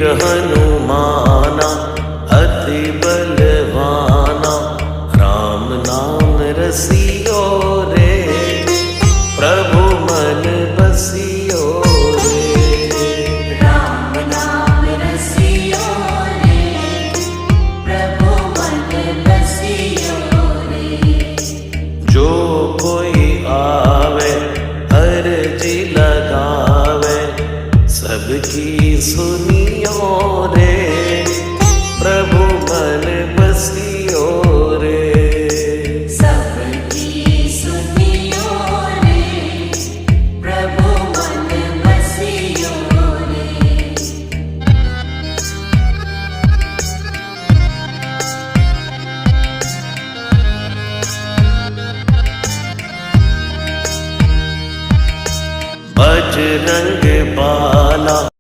हनुमाना अति बलवाना, राम नाम रसियो रे, प्रभु मन बसियो रे। राम नाम रसियो रे, प्रभु मन बसियो रे। जो कोई आवे अर्जी लगावे, सबकी सुनियो रे,